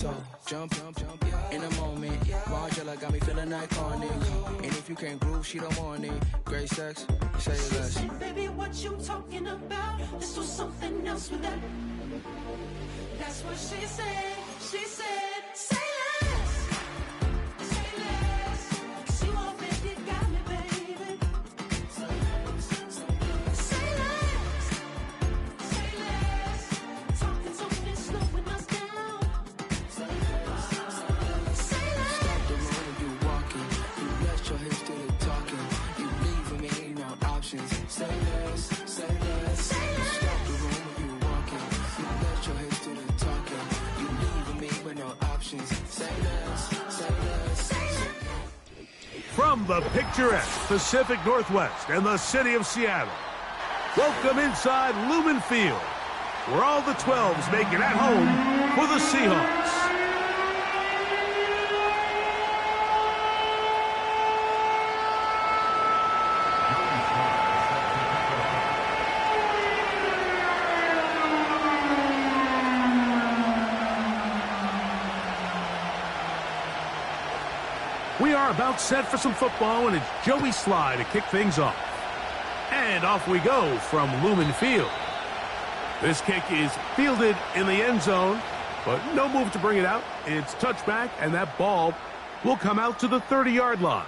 So jump, in a moment. Margella got me feeling iconic. And if you can't groove, she don't want it. Great sex, say less. She said, baby, what you talking about? This was something else with that. That's what she said. She said, say less. Say less. 'Cause you already got me, baby. Say less. Say less. Talking so fast, slowing us down. Say less. Stop the road and you walking. You let your hips do the talking. You leaving me ain't no options. Say less, say less. Stop the room and you walking. You let your hips do the talking. You leaving me with no options. Say less, say less. From the picturesque Pacific Northwest and the city of Seattle, welcome inside Lumen Field, where all the 12s make it at home for the Seahawks. We are about set for some football, and it's Joey Sly to kick things off. And off we go from Lumen Field. This kick is fielded in the end zone, but no move to bring it out. It's touchback, and that ball will come out to the 30-yard line.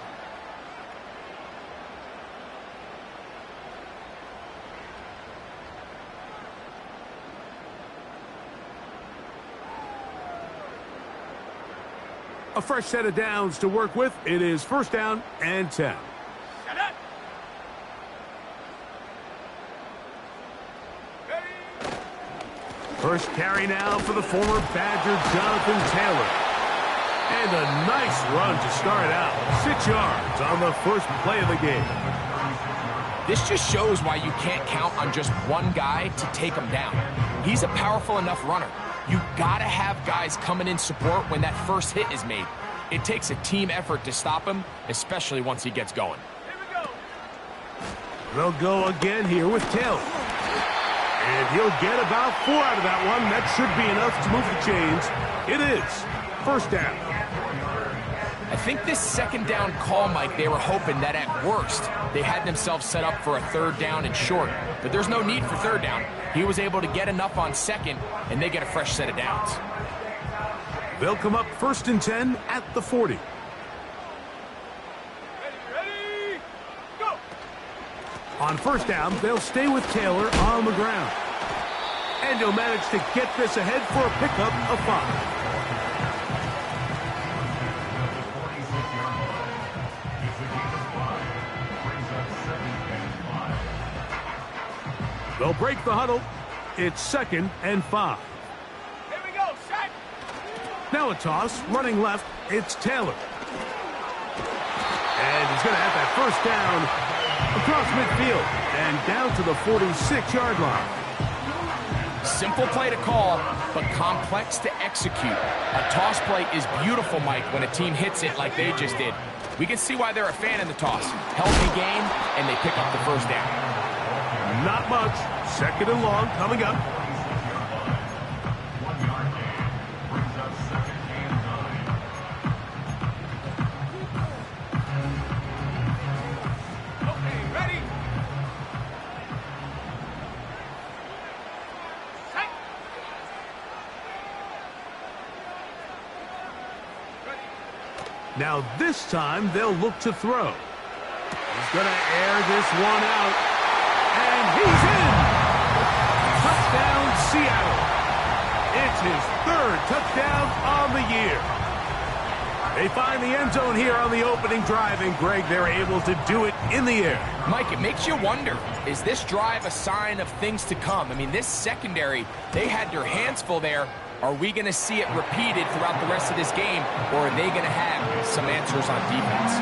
A fresh set of downs to work with. It is first down and 10. First carry now for the former Badger, Jonathan Taylor. And a nice run to start out. 6 yards on the first play of the game. This just shows why you can't count on just one guy to take him down. He's a powerful enough runner. You gotta have guys coming in support when that first hit is made. It takes a team effort to stop him, especially once he gets going. They'll go again here with Taylor. And he'll get about 4 out of that one. That should be enough to move the chains. It is first down. I think this second down call, Mike, they were hoping that at worst they had themselves set up for a third down and short. But there's no need for third down. He was able to get enough on second, and they get a fresh set of downs. They'll come up first and 10 at the 40. Ready, go! On first down, they'll stay with Taylor on the ground. And he'll manage to get this ahead for a pickup of 5. They'll break the huddle. It's second and 5. Here we go, set! Now a toss, running left, it's Taylor. And he's going to have that first down across midfield and down to the 46-yard line. Simple play to call, but complex to execute. A toss play is beautiful, Mike, when a team hits it like they just did. We can see why they're a fan of the toss. Healthy game, and they pick up the first down. Not much. Second and long coming up. Okay, ready? Set! Now this time they'll look to throw. He's going to air this one out. And he's in! Touchdown, Seattle. It's his third touchdown on the year. They find the end zone here on the opening drive, and Greg, they're able to do it in the air. Mike, it makes you wonder, is this drive a sign of things to come? I mean, this secondary, they had their hands full there. Are we going to see it repeated throughout the rest of this game, or are they going to have some answers on defense?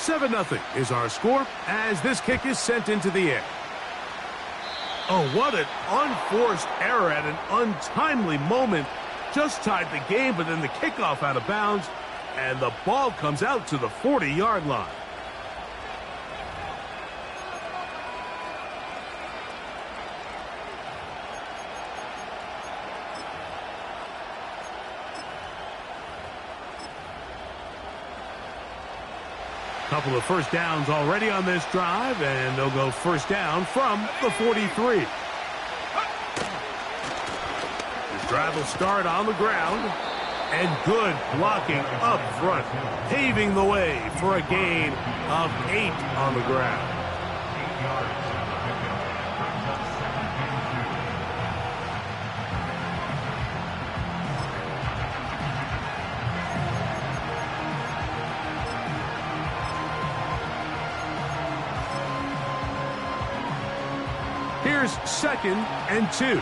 7-0 is our score as this kick is sent into the air. Oh, what an unforced error at an untimely moment. Just tied the game, but then the kickoff out of bounds, and the ball comes out to the 40-yard line. Couple of first downs already on this drive, and they'll go first down from the 43. This drive will start on the ground, and good blocking up front, paving the way for a gain of 8 on the ground. Here's 2nd and 2.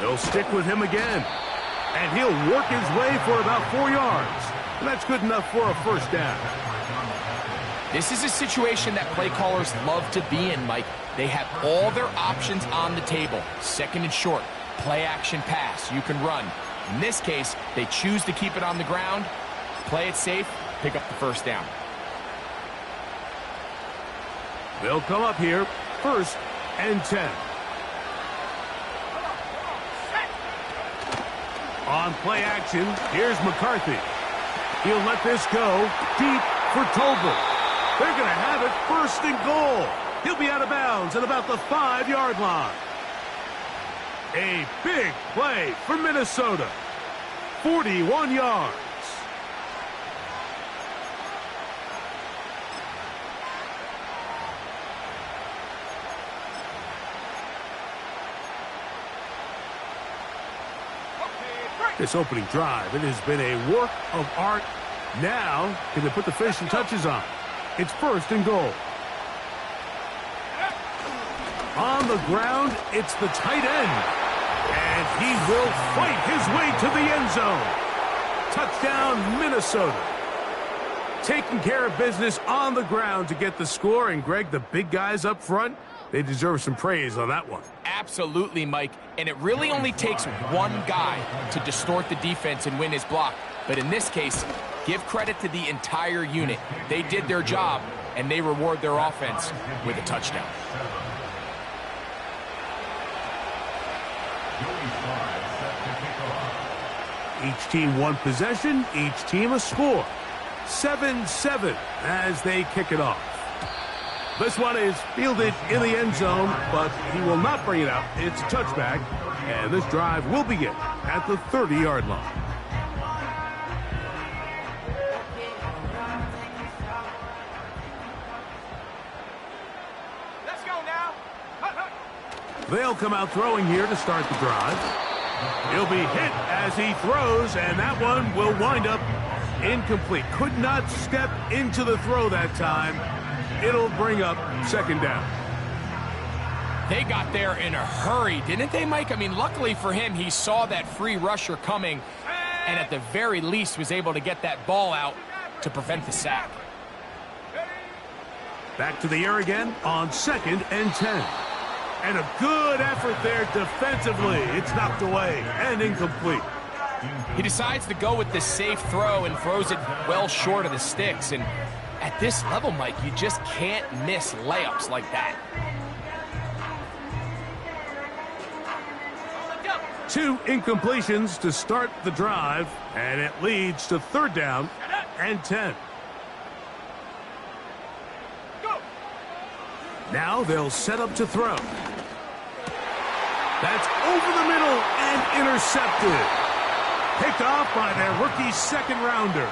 They'll stick with him again, and he'll work his way for about 4 yards. And that's good enough for a first down. This is a situation that play callers love to be in, Mike. They have all their options on the table. 2nd and short, play action pass, you can run. In this case, they choose to keep it on the ground, play it safe, pick up the first down. They'll come up here, 1st and 10. On play action, here's McCarthy. He'll let this go deep for Tolbert. They're going to have it 1st and goal. He'll be out of bounds at about the 5-yard line. A big play for Minnesota. 41 yards. This opening drive, it has been a work of art. Now, can they put the finishing touches on? It's 1st and goal. On the ground, it's the tight end. And he will fight his way to the end zone. Touchdown, Minnesota. Taking care of business on the ground to get the score. And, Greg, the big guys up front, they deserve some praise on that one. Absolutely, Mike. And it really only takes one guy to distort the defense and win his block. But in this case, give credit to the entire unit. They did their job, and they reward their offense with a touchdown. Each team one possession, each team a score. 7-7 as they kick it off. This one is fielded in the end zone, but he will not bring it out. It's a touchback, and this drive will begin at the 30-yard line. Let's go now. They'll come out throwing here to start the drive. He'll be hit as he throws, and that one will wind up incomplete. Could not step into the throw that time. It'll bring up 2nd down. They got there in a hurry, didn't they, Mike? I mean, luckily for him, he saw that free rusher coming and at the very least was able to get that ball out to prevent the sack. Back to the air again on 2nd and 10. And a good effort there defensively. It's knocked away and incomplete. He decides to go with the safe throw and throws it well short of the sticks. And at this level, Mike, you just can't miss layups like that. 2 incompletions to start the drive, and it leads to 3rd down and 10. Now they'll set up to throw. That's over the middle and intercepted. Picked off by their rookie 2nd-rounder.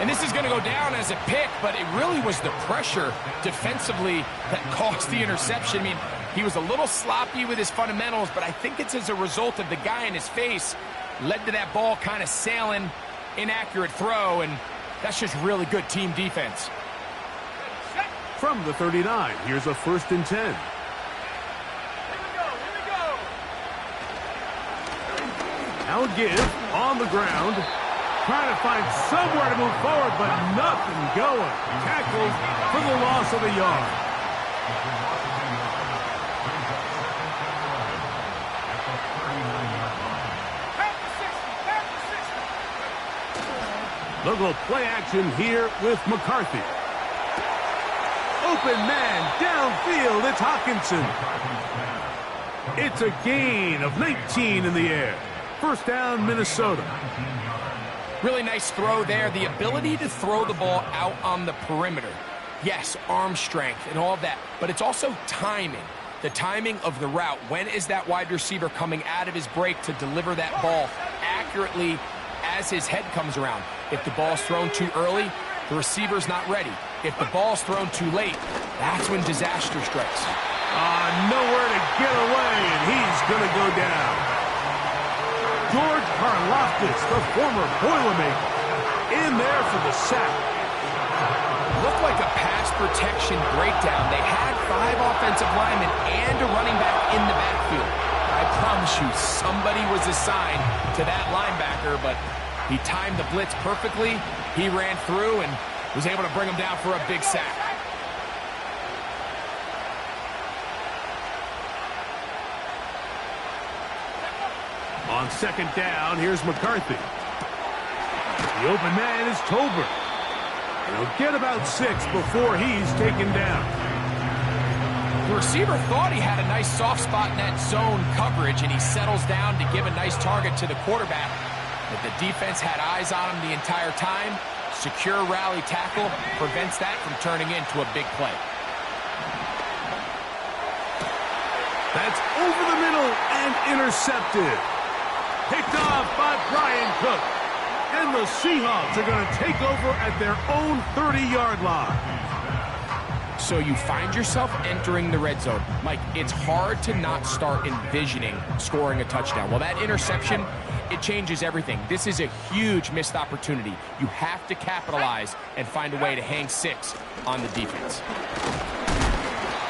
And this is going to go down as a pick, but it really was the pressure defensively that caused the interception. I mean, he was a little sloppy with his fundamentals, but I think it's as a result of the guy in his face led to that ball kind of sailing, inaccurate throw, and that's just really good team defense. From the 39, here's a 1st and 10. Here we go. Now a give on the ground. Trying to find somewhere to move forward, but nothing going. Tackled for the loss of a yard. They'll go play action here with McCarthy. Open man downfield. It's Hockenson. It's a gain of 19 in the air. First down, Minnesota. Really nice throw there. The ability to throw the ball out on the perimeter. Yes, arm strength and all of that, but it's also timing. The timing of the route. When is that wide receiver coming out of his break to deliver that ball accurately as his head comes around? If the ball's thrown too early, the receiver's not ready. If the ball's thrown too late, that's when disaster strikes. Nowhere to get away, and he's going to go down. George Karlaftis, the former Boilermaker, in there for the sack. Looked like a pass protection breakdown. They had 5 offensive linemen and a running back in the backfield. I promise you, somebody was assigned to that linebacker, but he timed the blitz perfectly. He ran through and was able to bring him down for a big sack. On second down, here's McCarthy. The open man is Tolbert. He'll get about 6 before he's taken down. The receiver thought he had a nice soft spot in that zone coverage, and he settles down to give a nice target to the quarterback. But the defense had eyes on him the entire time. Secure rally tackle prevents that from turning into a big play. That's over the middle and intercepted. Picked off by Brian Cook. And the Seahawks are going to take over at their own 30-yard line. So you find yourself entering the red zone. Mike, it's hard to not start envisioning scoring a touchdown. Well, that interception, it changes everything. This is a huge missed opportunity. You have to capitalize and find a way to hang 6 on the defense.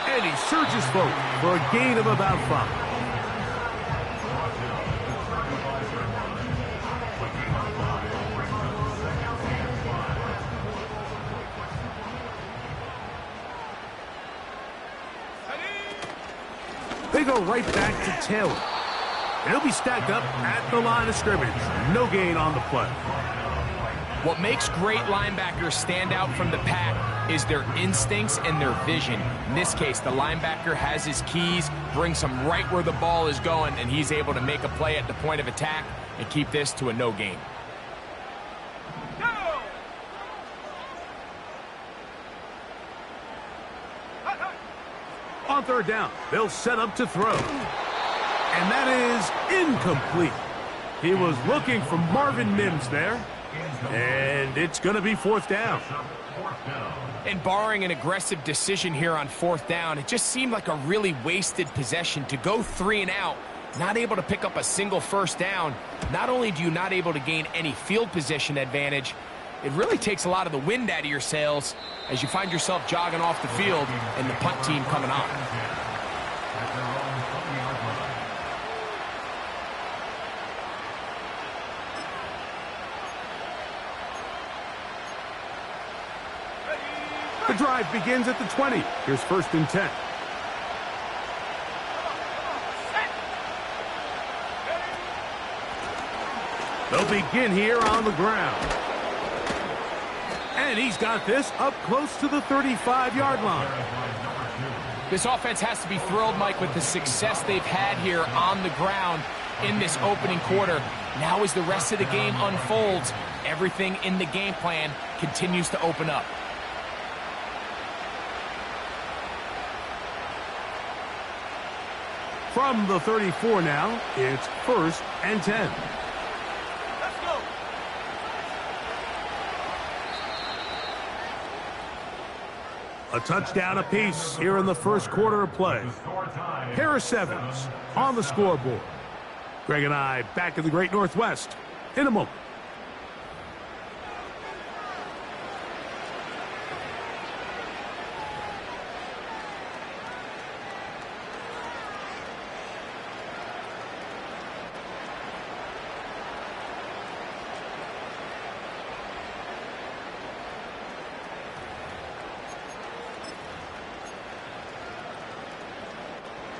And he surges forward for a gain of about 5. They go right back to Taylor. And he'll be stacked up at the line of scrimmage. No gain on the play. What makes great linebackers stand out from the pack is their instincts and their vision. In this case, the linebacker has his keys, brings him right where the ball is going, and he's able to make a play at the point of attack and keep this to a no gain. On third down, they'll set up to throw. And that is incomplete. He was looking for Marvin Mims there. And it's going to be 4th down. And barring an aggressive decision here on 4th down, it just seemed like a really wasted possession to go 3 and out, not able to pick up a single first down. Not only do you not able to gain any field position advantage, it really takes a lot of the wind out of your sails as you find yourself jogging off the field and the punt team coming on. The drive begins at the 20. Here's 1st and 10. They'll begin here on the ground. And he's got this up close to the 35-yard line. This offense has to be thrilled, Mike, with the success they've had here on the ground in this opening quarter. Now as the rest of the game unfolds, everything in the game plan continues to open up. From the 34 now, it's 1st and 10. Let's go. A touchdown apiece here in the first quarter of play. Harris Evans on the scoreboard. Greg and I back in the Great Northwest in a moment.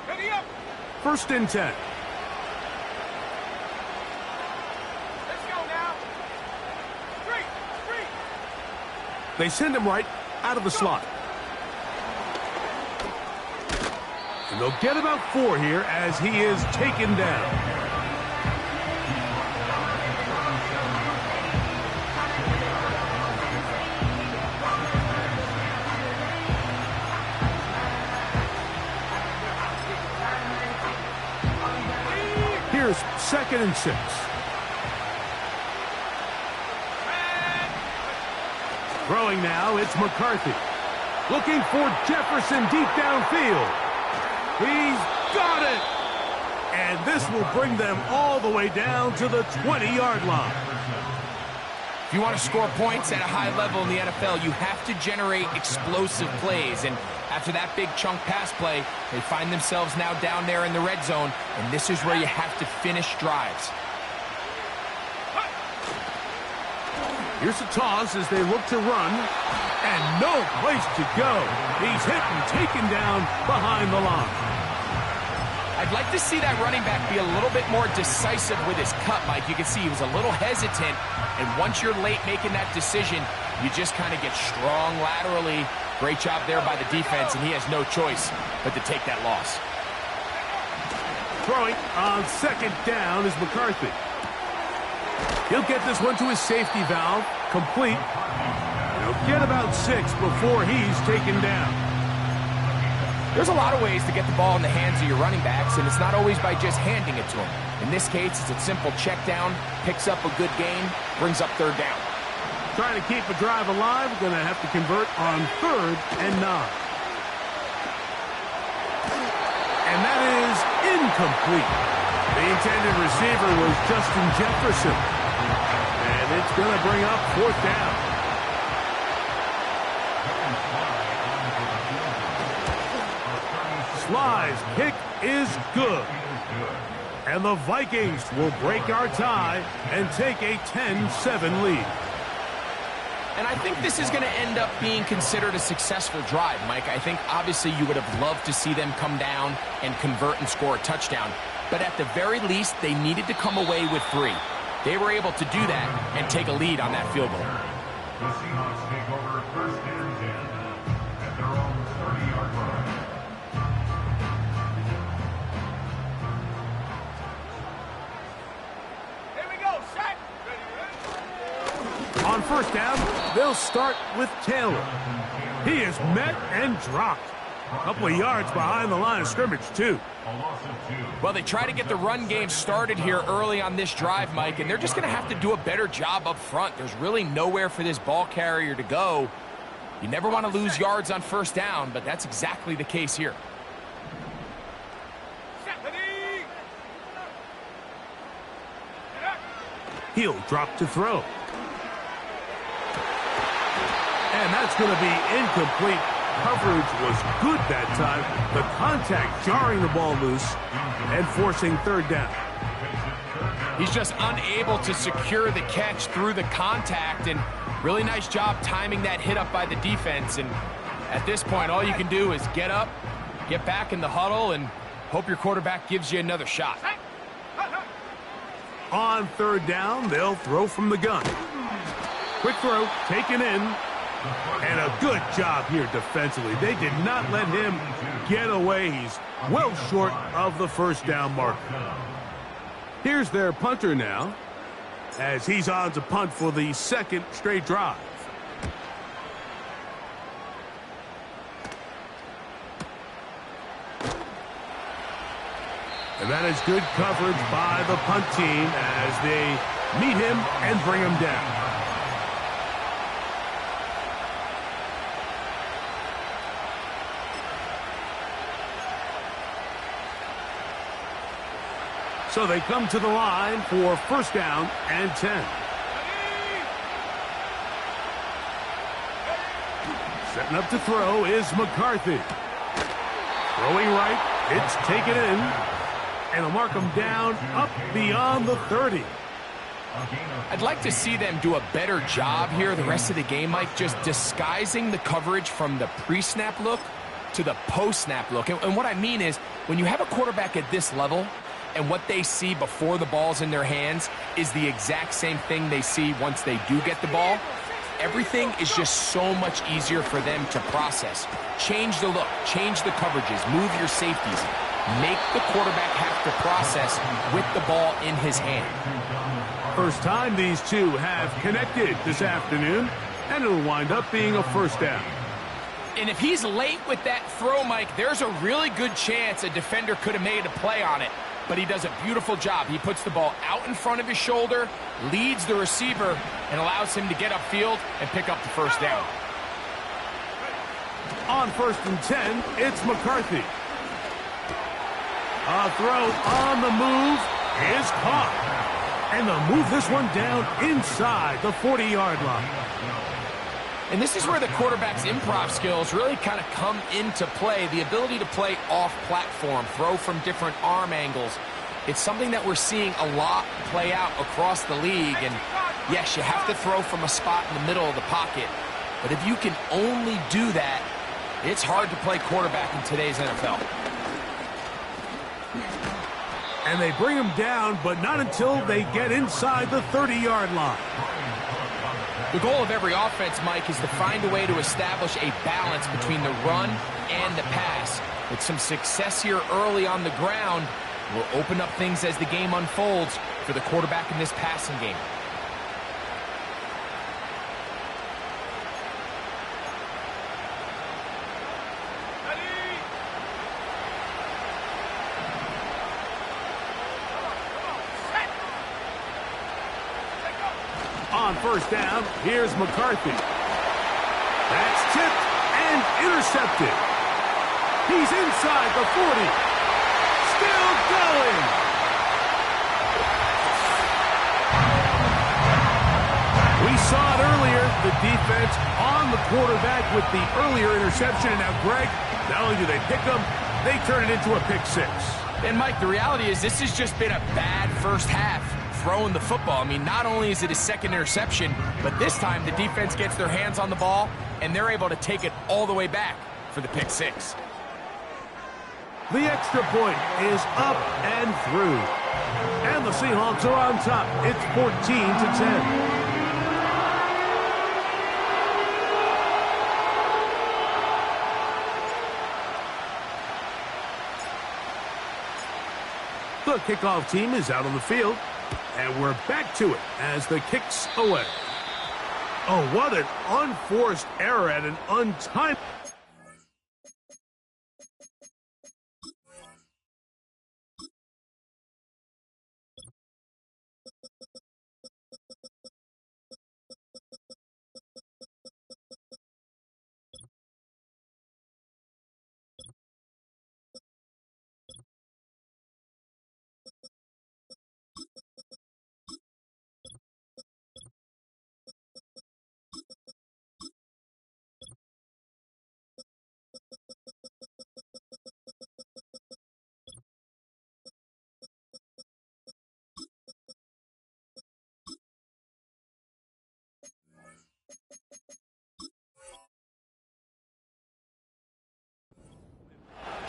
Ready up. 1st and 10. Let's go now. Straight. They send him right out of the slot. And they'll get about 4 here as he is taken down. 2nd and 6. Throwing now, it's McCarthy. Looking for Jefferson deep downfield. He's got it! And this will bring them all the way down to the 20-yard line. If you want to score points at a high level in the NFL, you have to generate explosive plays. And after that big chunk pass play, they find themselves now down there in the red zone. And this is where you have to finish drives. Here's a toss as they look to run. And no place to go. He's hit and taken down behind the line. I'd like to see that running back be a little bit more decisive with his cut, Mike. You can see he was a little hesitant, and once you're late making that decision, you just kind of get strong laterally. Great job there by the defense, and he has no choice but to take that loss. Throwing on 2nd down is McCarthy. He'll get this one to his safety valve, complete. He'll get about 6 before he's taken down. There's a lot of ways to get the ball in the hands of your running backs, and it's not always by just handing it to them. In this case, it's a simple check down, picks up a good gain, brings up 3rd down. Trying to keep a drive alive, going to have to convert on 3rd and 9. And that is incomplete. The intended receiver was Justin Jefferson. And it's going to bring up 4th down. Sly's kick is good. And the Vikings will break our tie and take a 10-7 lead. And I think this is going to end up being considered a successful drive, Mike. I think obviously you would have loved to see them come down and convert and score a touchdown. But at the very least, they needed to come away with 3. They were able to do that and take a lead on that field goal. The Seahawks take over 1st and 10 at their own 30-yard line. Here we go, set. On 1st down, they'll start with Taylor. He is met and dropped. A couple of yards behind the line of scrimmage, too. Well, they try to get the run game started here early on this drive, Mike, and they're just going to have to do a better job up front. There's really nowhere for this ball carrier to go. You never want to lose yards on 1st down, but that's exactly the case here. He'll drop to throw. And that's going to be incomplete. Coverage was good that time. The contact jarring the ball loose and forcing 3rd down. He's just unable to secure the catch through the contact, and really nice job timing that hit up by the defense. And at this point, all you can do is get up, get back in the huddle, and hope your quarterback gives you another shot. On 3rd down, they'll throw from the gun. Quick throw, taken in. And a good job here defensively. They did not let him get away. He's well short of the 1st down mark. Here's their punter now, as he's on to punt for the 2nd straight drive. And that is good coverage by the punt team as they meet him and bring him down. So they come to the line for 1st down and 10. Setting up to throw is McCarthy. Throwing right, it's taken in. And they'll mark him down up beyond the 30. I'd like to see them do a better job here the rest of the game, Mike, just disguising the coverage from the pre-snap look to the post-snap look. And what I mean is, when you have a quarterback at this level, and what they see before the ball's in their hands is the exact same thing they see once they do get the ball, everything is just so much easier for them to process. Change the look, change the coverages, move your safeties. Make the quarterback have to process with the ball in his hand. First time these two have connected this afternoon, and it'll wind up being a 1st down. And if he's late with that throw, Mike, there's a really good chance a defender could have made a play on it. but he does a beautiful job. He puts the ball out in front of his shoulder, leads the receiver, and allows him to get upfield and pick up the first down. On 1st and 10, it's McCarthy. A throw on the move is caught. And they'll move this one down inside the 40-yard line. And this is where the quarterback's improv skills really kind of come into play. The ability to play off-platform, throw from different arm angles. It's something that we're seeing a lot play out across the league. And yes, you have to throw from a spot in the middle of the pocket. But if you can only do that, it's hard to play quarterback in today's NFL. And they bring him down, but not until they get inside the 30-yard line. The goal of every offense, Mike, is to find a way to establish a balance between the run and the pass. With some success here early on the ground, will open up things as the game unfolds for the quarterback in this passing game. On 1st down, here's McCarthy. That's tipped and intercepted. He's inside the 40. Still going. We saw it earlier, the defense on the quarterback with the earlier interception. And now, Greg, not only do they pick him, they turn it into a pick six. And, Mike, the reality is this has just been a bad first half. Throwing the football. I mean, not only is it his second interception, but this time the defense gets their hands on the ball, and they're able to take it all the way back for the pick six. The extra point is up and through. And the Seahawks are on top. It's 14-10. The kickoff team is out on the field. And we're back to it as the kick's away. Oh, what an unforced error at an untimely...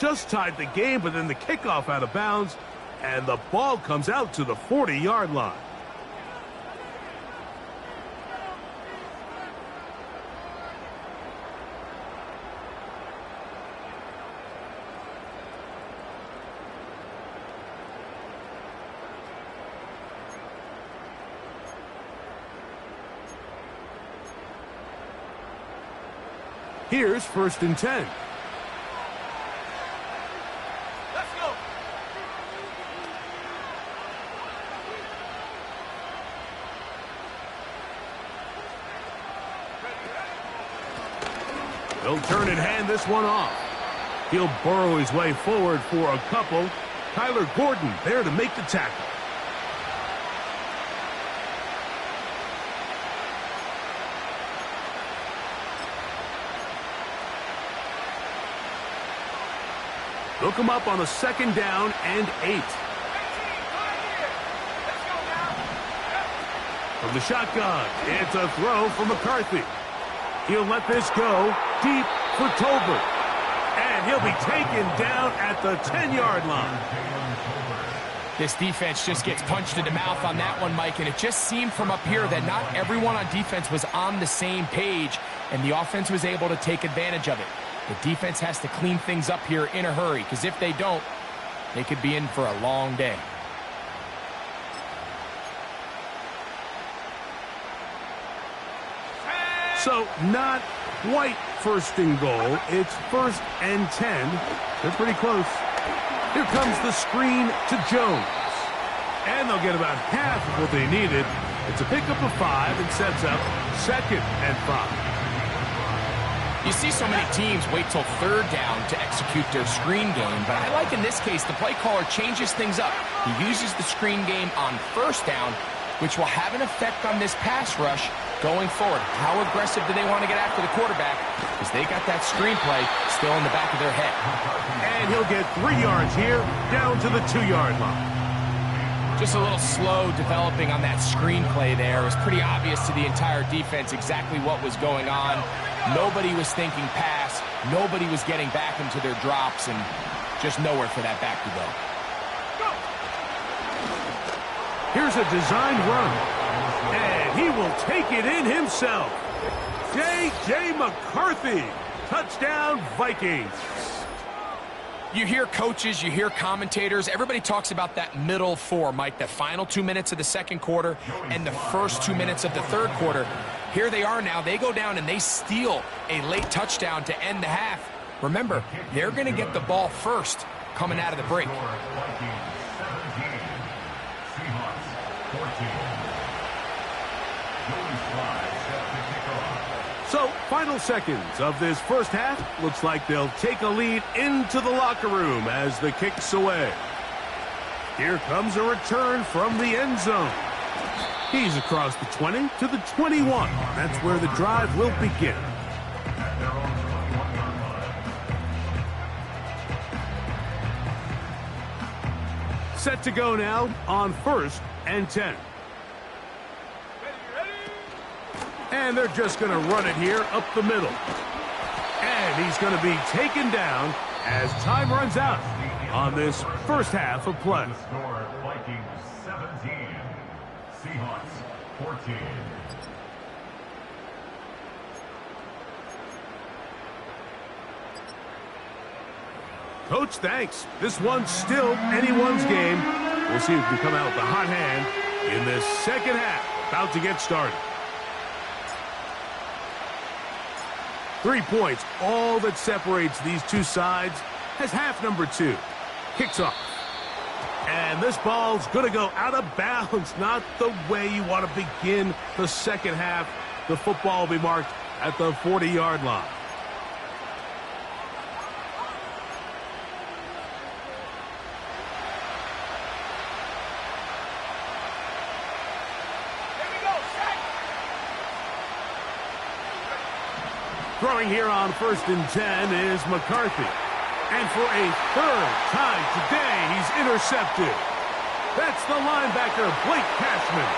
Just tied the game, but then the kickoff out of bounds, and the ball comes out to the 40-yard line. Here's 1st and 10. He'll turn and hand this one off. He'll burrow his way forward for a couple. Kyler Gordon there to make the tackle. Look him up on a 2nd down and 8. From the shotgun, it's a throw for McCarthy. He'll let this go deep for Tolbert. And he'll be taken down at the 10-yard line. This defense just gets punched in the mouth on that one, Mike, and it just seemed from up here that not everyone on defense was on the same page, and the offense was able to take advantage of it. The defense has to clean things up here in a hurry, because if they don't, they could be in for a long day. So not quite 1st and goal. It's 1st and 10. They're pretty close. Here comes the screen to Jones. And they'll get about half of what they needed. It's a pickup of 5 and sets up 2nd and 5. You see so many teams wait till 3rd down to execute their screen game, but I like in this case the play caller changes things up. He uses the screen game on 1st down, which will have an effect on this pass rush going forward. How aggressive do they want to get after the quarterback? Because they got that screen play still in the back of their head. And he'll get 3 yards here, down to the 2-yard line. Just a little slow developing on that screenplay there. It was pretty obvious to the entire defense exactly what was going on. Nobody was thinking pass. Nobody was getting back into their drops, and just nowhere for that back to go. Here's a designed run, and he will take it in himself. J.J. McCarthy, touchdown Vikings. You hear coaches, you hear commentators, everybody talks about that middle 4, Mike, the final 2 minutes of the 2nd quarter and the first 2 minutes of the 3rd quarter. Here they are now. They go down and they steal a late touchdown to end the half. Remember, they're going to get the ball first coming out of the break. So, final seconds of this first half. Looks like they'll take a lead into the locker room as the kick's away. Here comes a return from the end zone. He's across the 20 to the 21. That's where the drive will begin. Set to go now on 1st and 10. And they're just going to run it here up the middle. And he's going to be taken down as time runs out on this first half of play. The score, Vikings 17, Seahawks 14. Coach, thanks. This one's still anyone's game. We'll see who can come out with the hot hand in this second half. About to get started. 3 points, all that separates these two sides, as half number 2 kicks off. And this ball's going to go out of bounds, not the way you want to begin the second half. The football will be marked at the 40-yard line. Throwing here on 1st and 10 is McCarthy. And for a 3rd time today, he's intercepted. That's the linebacker, Blake Cashman.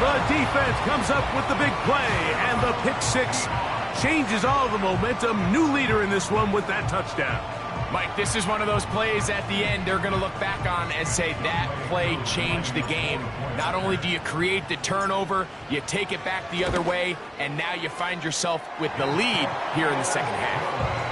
The defense comes up with the big play, and the pick 6 changes all the momentum. New leader in this one with that touchdown. Mike, this is one of those plays at the end they're going to look back on and say that play changed the game. Not only do you create the turnover, you take it back the other way, and now you find yourself with the lead here in the second half.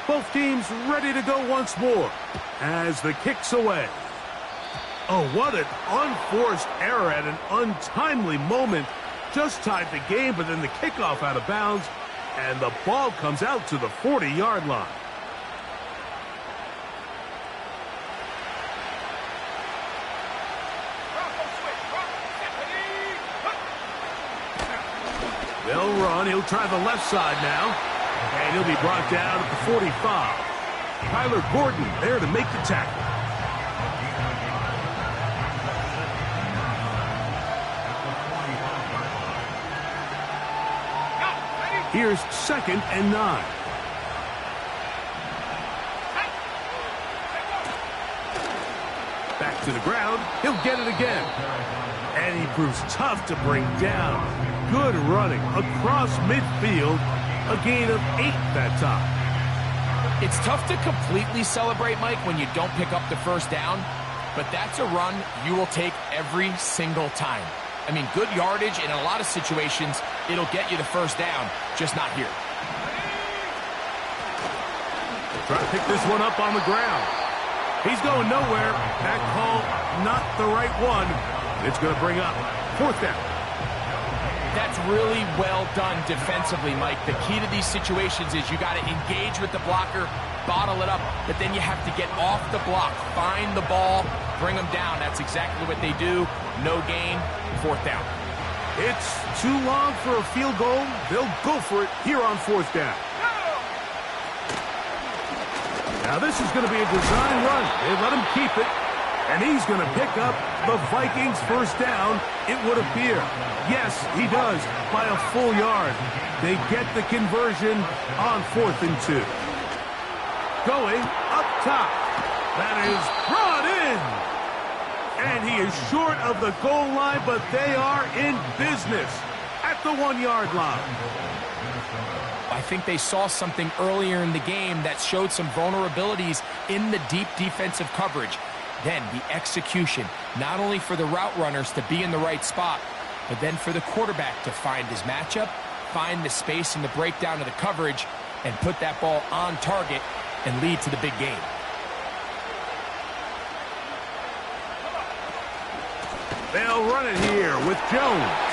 Both teams ready to go once more as the kick's away. Oh, what an unforced error at an untimely moment. Just tied the game, but then the kickoff out of bounds, and the ball comes out to the 40-yard line. They'll run. He'll try the left side now. And he'll be brought down at the 45. Kyler Gordon there to make the tackle. Here's 2nd and 9. Back to the ground. He'll get it again. And he proves tough to bring down. Good running across midfield. A gain of 8 that time. It's tough to completely celebrate, Mike, when you don't pick up the first down, but that's a run you will take every single time. I mean, good yardage in a lot of situations it'll get you the first down, just not here. Try to pick this one up on the ground. He's going nowhere. That call, not the right one. It's going to bring up 4th down. That's really well done defensively, Mike. The key to these situations is you got to engage with the blocker, bottle it up, but then you have to get off the block, find the ball, bring them down. That's exactly what they do. No gain, 4th down. It's too long for a field goal. They'll go for it here on 4th down. Now this is going to be a design run. They let him keep it, and he's going to pick up the Vikings' first down, it would appear. Yes, he does, by a full yard. They get the conversion on 4th and 2. Going up top. That is brought in. And he is short of the goal line, but they are in business at the 1-yard line. I think they saw something earlier in the game that showed some vulnerabilities in the deep defensive coverage. Then the execution, not only for the route runners to be in the right spot, but then for the quarterback to find his matchup, find the space in the breakdown of the coverage, and put that ball on target and lead to the big game. They'll run it here with Jones.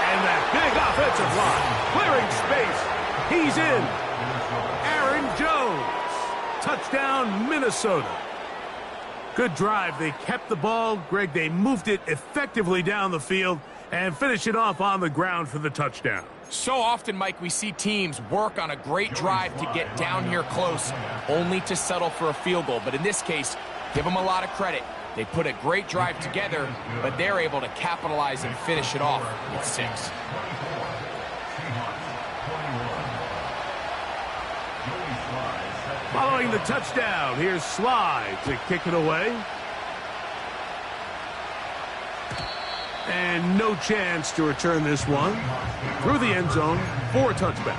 And that big offensive line, clearing space. He's in. Aaron Jones. Touchdown, Minnesota. Good drive. They kept the ball. Greg, they moved it effectively down the field and finished it off on the ground for the touchdown. So often, Mike, we see teams work on a great drive to get down here close, only to settle for a field goal. But in this case, give them a lot of credit. They put a great drive together, but they're able to capitalize and finish it off with 6. Following the touchdown, here's Sly to kick it away. And no chance to return this one. Through the end zone for a touchback.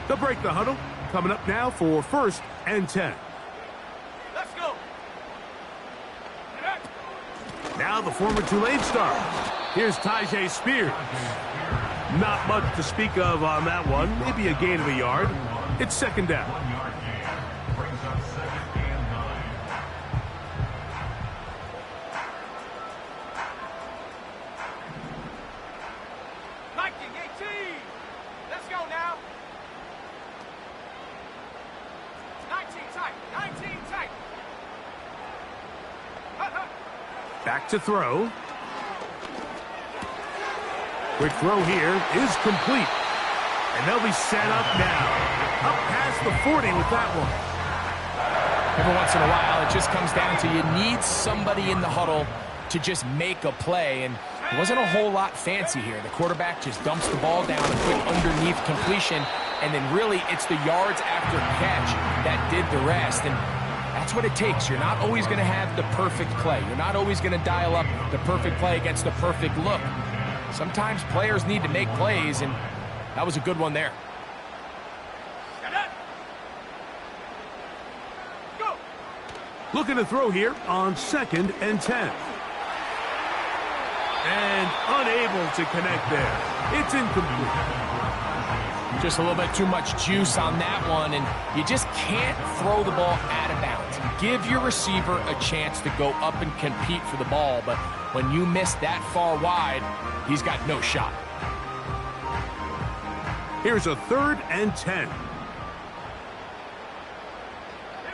They'll break the huddle. Coming up now for 1st and 10. Let's go. Now the former Tulane star. Here's Tyjae Spears. Not much to speak of on that one. Maybe a gain of a yard. It's 2nd down. 1-yard gain brings up 2nd and 9. Viking 18. Let's go now. 19 tight. 19 tight. Back to throw. Quick throw here is complete. And they'll be set up now. Up past the 40 with that one. Every once in a while, it just comes down to you need somebody in the huddle to just make a play. And it wasn't a whole lot fancy here. The quarterback just dumps the ball down, a quick underneath completion, and then really it's the yards after catch that did the rest. And that's what it takes. You're not always going to have the perfect play. You're not always going to dial up the perfect play against the perfect look. Sometimes players need to make plays, and that was a good one there. Go. Looking to throw here on 2nd and 10. And unable to connect there. It's incomplete. Just a little bit too much juice on that one, and you just can't throw the ball out of bounds. Give your receiver a chance to go up and compete for the ball, but when you miss that far wide, he's got no shot. Here's a 3rd and 10. Here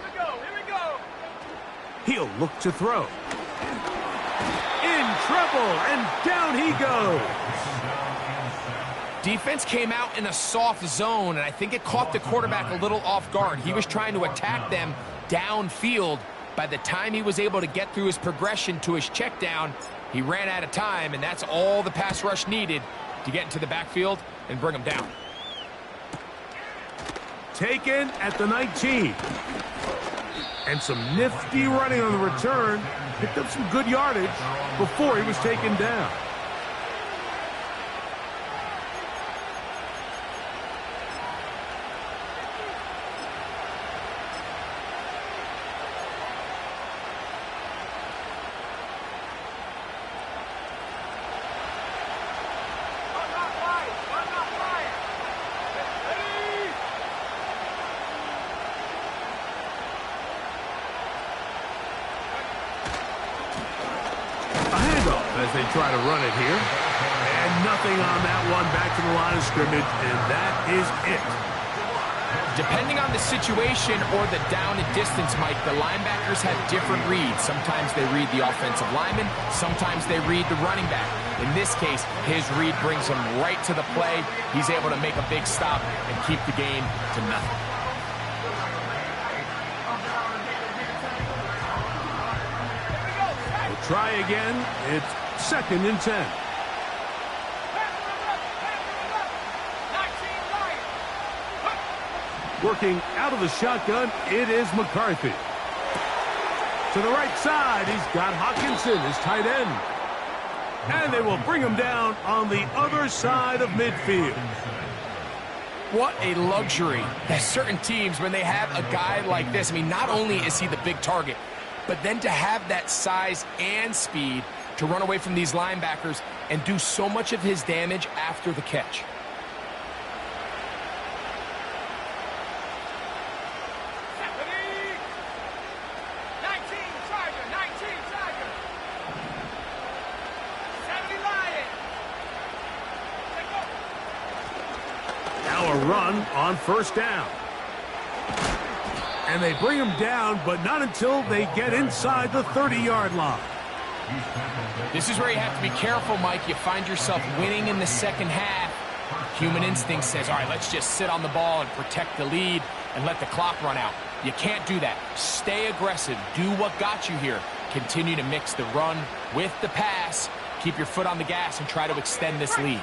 we go. Here we go. He'll look to throw. In trouble, and down he goes. Defense came out in a soft zone, and I think it caught the quarterback a little off guard. He was trying to attack them downfield. By the time he was able to get through his progression to his check down, he ran out of time, and that's all the pass rush needed to get into the backfield and bring him down. Taken at the 19. And some nifty running on the return. Picked up some good yardage before he was taken down. as they try to run it here. And nothing on that one, back to the line of scrimmage, and that is it. Depending on the situation or the down and distance, Mike, the linebackers have different reads. Sometimes they read the offensive lineman, sometimes they read the running back. In this case, his read brings him right to the play. He's able to make a big stop and keep the game to nothing. We'll try again. It's 2nd and 10. Working out of the shotgun, it is McCarthy. To the right side, he's got Hockenson, his tight end. And they will bring him down on the other side of midfield. What a luxury that certain teams, when they have a guy like this, I mean, not only is he the big target, but then to have that size and speed to run away from these linebackers and do so much of his damage after the catch. Run on 1st down. And they bring him down, but not until they get inside the 30-yard line. This is where you have to be careful, Mike. You find yourself winning in the second half. Human instinct says, all right, let's just sit on the ball and protect the lead and let the clock run out. You can't do that. Stay aggressive. Do what got you here. Continue to mix the run with the pass. Keep your foot on the gas and try to extend this lead.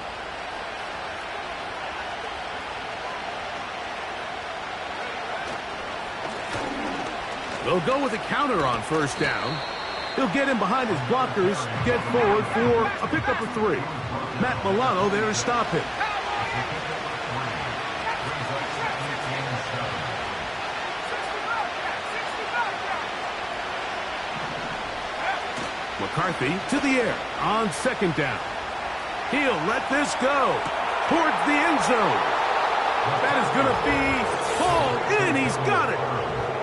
They'll go with a counter on 1st down. He'll get in behind his blockers, get forward for a pickup of 3. Matt Milano there to stop him. McCarthy to the air on 2nd down. He'll let this go towards the end zone. That is going to be hauled in. He's got it.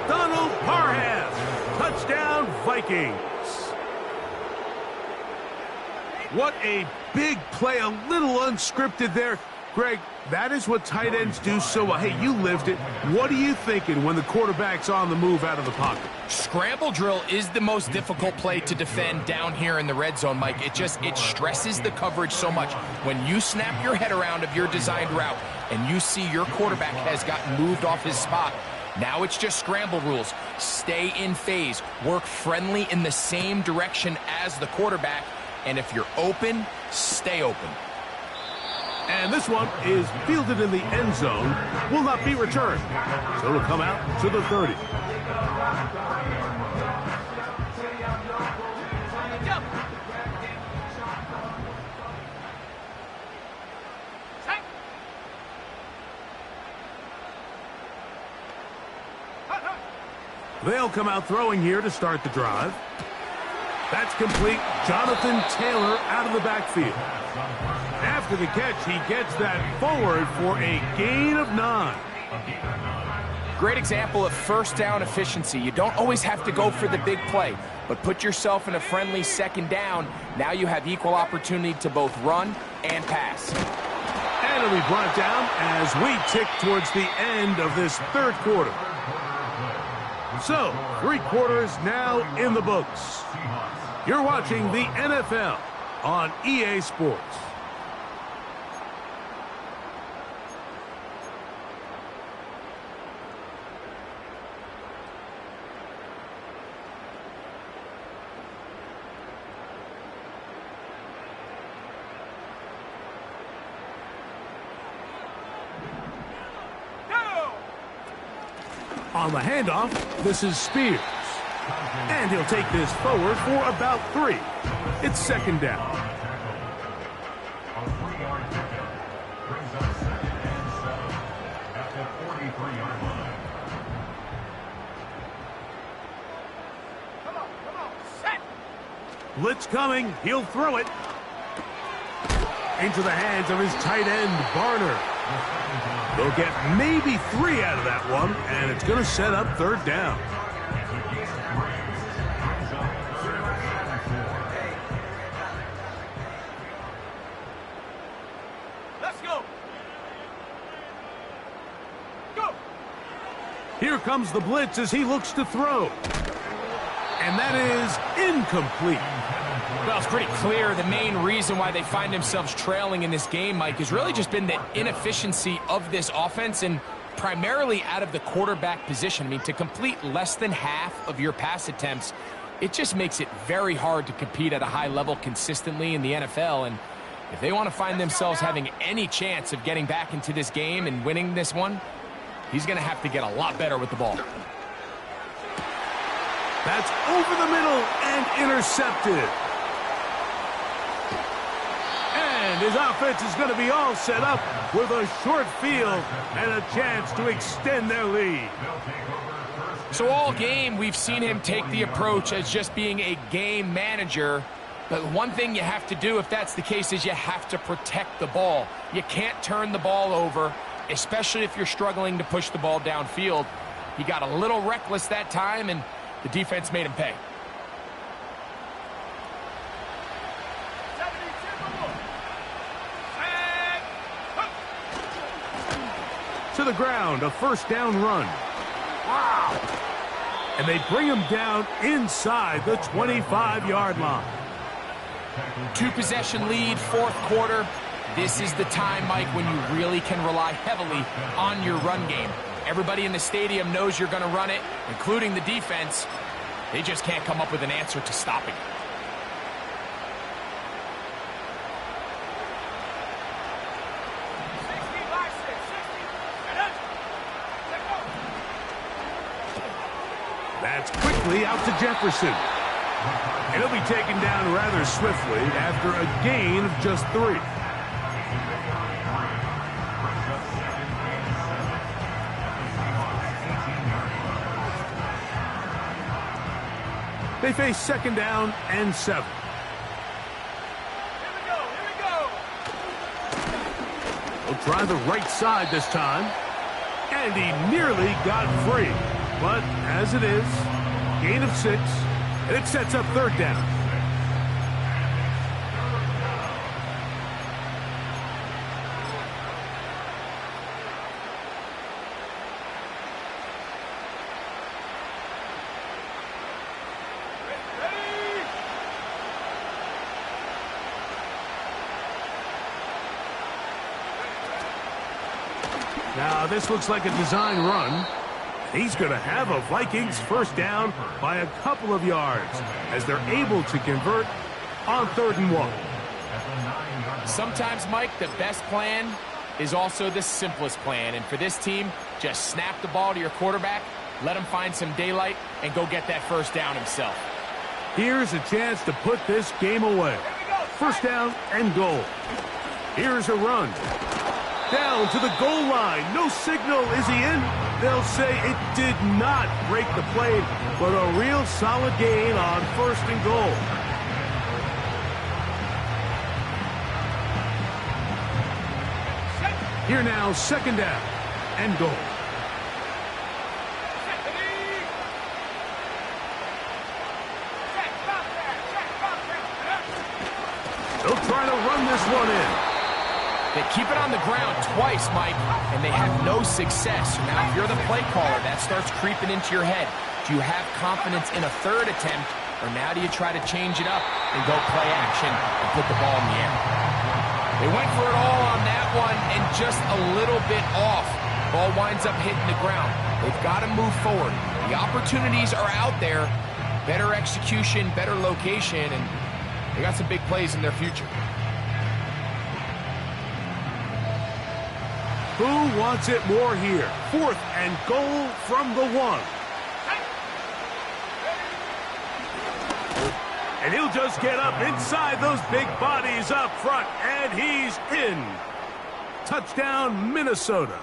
Donald Parham, touchdown Vikings. What a big play, a little unscripted there. Greg, that is what tight ends do so well. Hey, you lived it. What are you thinking when the quarterback's on the move out of the pocket? Scramble drill is the most difficult play to defend down here in the red zone, Mike. It stresses the coverage so much. When you snap your head around of your designed route and you see your quarterback has gotten moved off his spot, now it's just scramble rules. Stay in phase. Work friendly in the same direction as the quarterback. And if you're open, stay open. And this one is fielded in the end zone. Will not be returned. So it'll come out to the 30. They'll come out throwing here to start the drive. That's complete. Jonathan Taylor out of the backfield. After the catch, he gets that forward for a gain of 9. Great example of 1st down efficiency. You don't always have to go for the big play, but put yourself in a friendly 2nd down. Now you have equal opportunity to both run and pass. And it'll be brought down as we tick towards the end of this 3rd quarter. So, 3 quarters now in the books. You're watching the NFL on EA Sports. On the handoff, this is Spears. And he'll take this forward for about 3. It's 2nd down. A 3-yard pickup brings up 2nd and 7 at the 43-yard line. Come on, set! Blitz coming. He'll throw it into the hands of his tight end, Barner. They'll get maybe 3 out of that one, and it's going to set up 3rd down. go. Go. Here comes the blitz as he looks to throw. And that is incomplete. Well, it's pretty clear the main reason why they find themselves trailing in this game, Mike, has really just been the inefficiency of this offense and primarily out of the quarterback position. I mean, to complete less than half of your pass attempts, it just makes it very hard to compete at a high level consistently in the NFL. And if they want to find themselves having any chance of getting back into this game and winning this one, he's going to have to get a lot better with the ball. That's over the middle and intercepted. And his offense is going to be all set up with a short field and a chance to extend their lead. So all game, we've seen him take the approach as just being a game manager. But one thing you have to do if that's the case is you have to protect the ball. You can't turn the ball over, especially if you're struggling to push the ball downfield. He got a little reckless that time, and the defense made him pay. To the ground, a first down run. Wow! And they bring him down inside the 25-yard line. Two-possession lead, fourth quarter. This is the time, Mike, when you really can rely heavily on your run game. Everybody in the stadium knows you're going to run it, including the defense. They just can't come up with an answer to stopping it. That's quickly out to Jefferson. And he'll be taken down rather swiftly after a gain of just 3. They face second down and 7. Here we go. He'll try the right side this time. And he nearly got free. But as it is, gain of 6, and it sets up third down. Now this looks like a design run. He's going to have a Vikings first down by a couple of yards as they're able to convert on 3rd and 1. Sometimes, Mike, the best plan is also the simplest plan. And for this team, just snap the ball to your quarterback, let him find some daylight, and go get that first down himself. Here's a chance to put this game away. First down and goal. Here's a run. Down to the goal line. No signal. Is he in? They'll say it did not break the play, but a real solid gain on 1st and goal. Here now, 2nd down and goal. They'll try to run this one in. They keep it on the ground twice, Mike, and they have no success. So now if you're the play caller, that starts creeping into your head. Do you have confidence in a 3rd attempt, or now do you try to change it up and go play action and put the ball in the air? They went for it all on that one and just a little bit off. Ball winds up hitting the ground. They've got to move forward. The opportunities are out there. Better execution, better location, and they got some big plays in their future. Who wants it more here? 4th and goal from the 1. And he'll just get up inside those big bodies up front, and he's in. Touchdown, Minnesota.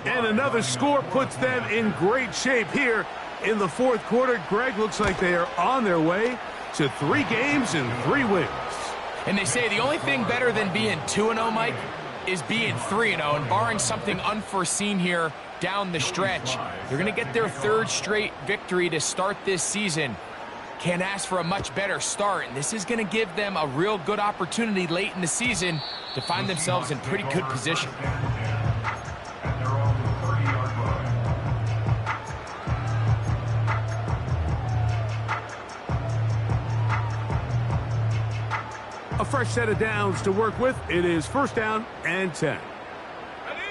And another score puts them in great shape here in the 4th quarter. Greg, looks like they are on their way to 3 games and 3 wins. And they say the only thing better than being 2-0, Mike, is being 3-0. And barring something unforeseen here down the stretch, they're going to get their 3rd straight victory to start this season. Can't ask for a much better start, and this is going to give them a real good opportunity late in the season to find themselves in pretty good position. At their own 30-yard line. A fresh set of downs to work with. It is first down and 10. Ready?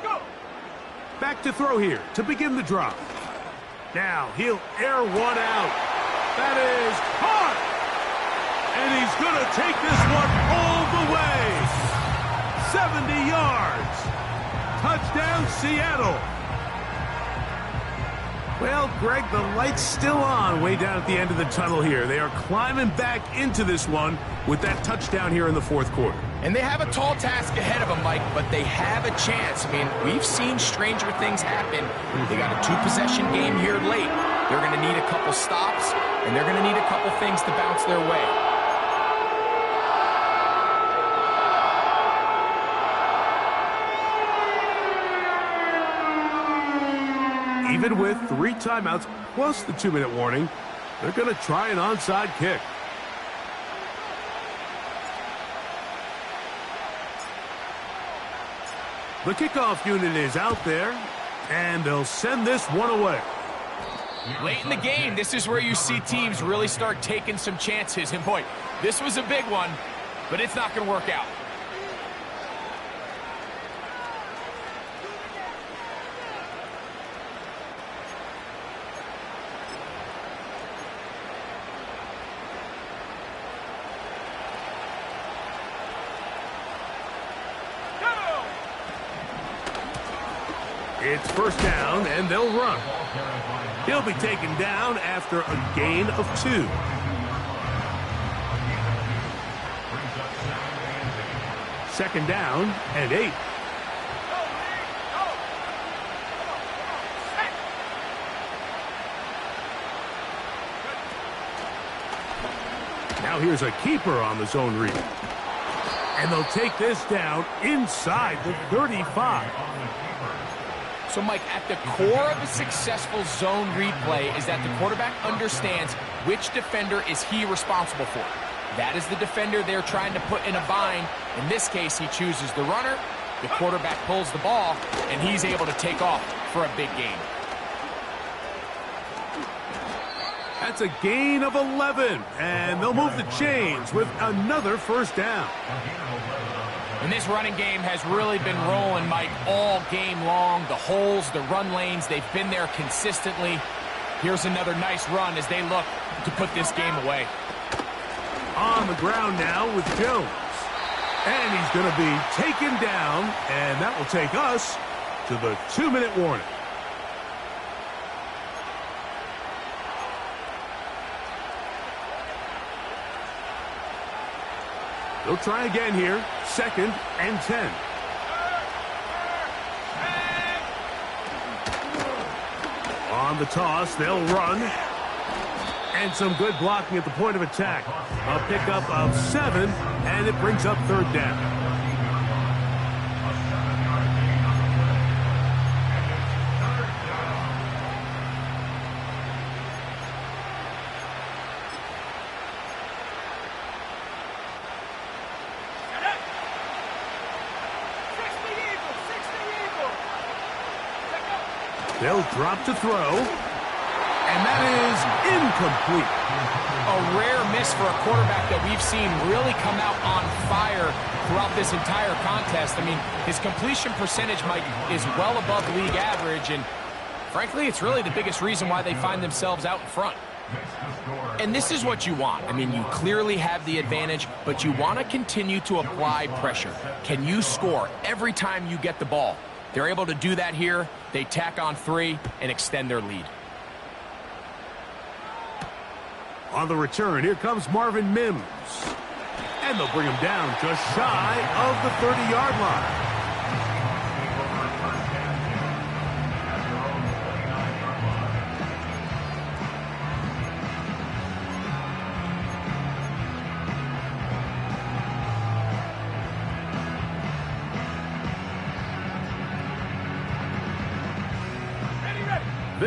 Go! Back to throw here to begin the drive. Now he'll air one out. That is caught. And he's going to take this one all the way. 70 yards. Touchdown, Seattle. Well, Greg, the light's still on way down at the end of the tunnel here. They are climbing back into this one with that touchdown here in the fourth quarter. And they have a tall task ahead of them, Mike, but they have a chance. I mean, we've seen stranger things happen. They got a two-possession game here late. They're going to need a couple stops, and they're going to need a couple things to bounce their way. Even with 3 timeouts plus the 2-minute warning, they're going to try an onside kick. The kickoff unit is out there, and they'll send this one away. Late in the game, this is where you see teams really start taking some chances. And boy, this was a big one, but it's not going to work out. It's first down, and they'll run. He'll be taken down after a gain of 2. Second down and 8. Now here's a keeper on the zone read. And they'll take this down inside the 35. So, Mike, at the core of a successful zone read play is that the quarterback understands which defender is he responsible for. That is the defender they're trying to put in a bind. In this case, he chooses the runner, the quarterback pulls the ball, and he's able to take off for a big gain. That's a gain of 11, and they'll move the chains with another first down. And this running game has really been rolling, Mike, all game long. The holes, the run lanes, they've been there consistently. Here's another nice run as they look to put this game away. On the ground now with Jones. And he's going to be taken down, and that will take us to the 2-minute warning. They'll try again here. Second and 10. On the toss, they'll run. And some good blocking at the point of attack. A pickup of 7, and it brings up third down. They'll drop to throw, and that is incomplete. A rare miss for a quarterback that we've seen really come out on fire throughout this entire contest. I mean, his completion percentage, Mike, is well above league average, and frankly, it's really the biggest reason why they find themselves out in front. And this is what you want. I mean, you clearly have the advantage, but you want to continue to apply pressure. Can you score every time you get the ball? They're able to do that here. They tack on 3 and extend their lead. On the return, here comes Marvin Mims. And they'll bring him down just shy of the 30-yard line.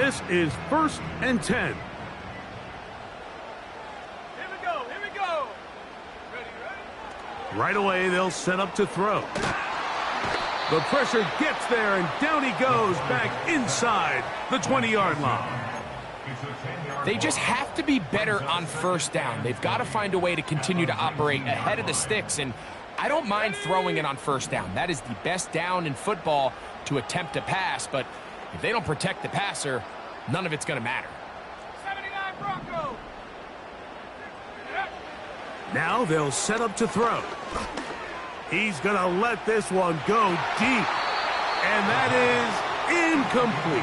This is 1st and 10. Here we go. Here we go. Ready, ready? Right away, they'll set up to throw. The pressure gets there, and down he goes back inside the 20-yard line. They just have to be better on first down. They've got to find a way to continue to operate ahead of the sticks, and I don't mind throwing it on first down. That is the best down in football to attempt a pass, but if they don't protect the passer, none of it's going to matter. 79 Broncos. Yep. Now they'll set up to throw. He's going to let this one go deep, and that is incomplete.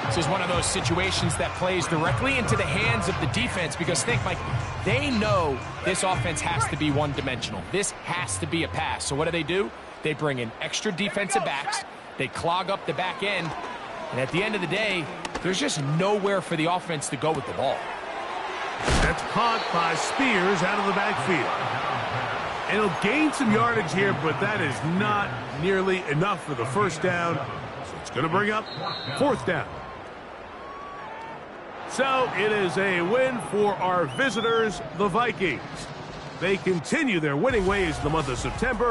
This is one of those situations that plays directly into the hands of the defense because think, Mike, they know this offense has to be one-dimensional. This has to be a pass. So what do? They bring in extra defensive backs. They clog up the back end. And at the end of the day, there's just nowhere for the offense to go with the ball. That's caught by Spears out of the backfield. It'll gain some yardage here, but that is not nearly enough for the first down. So it's going to bring up 4th down. So it is a win for our visitors, the Vikings. They continue their winning ways in the month of September.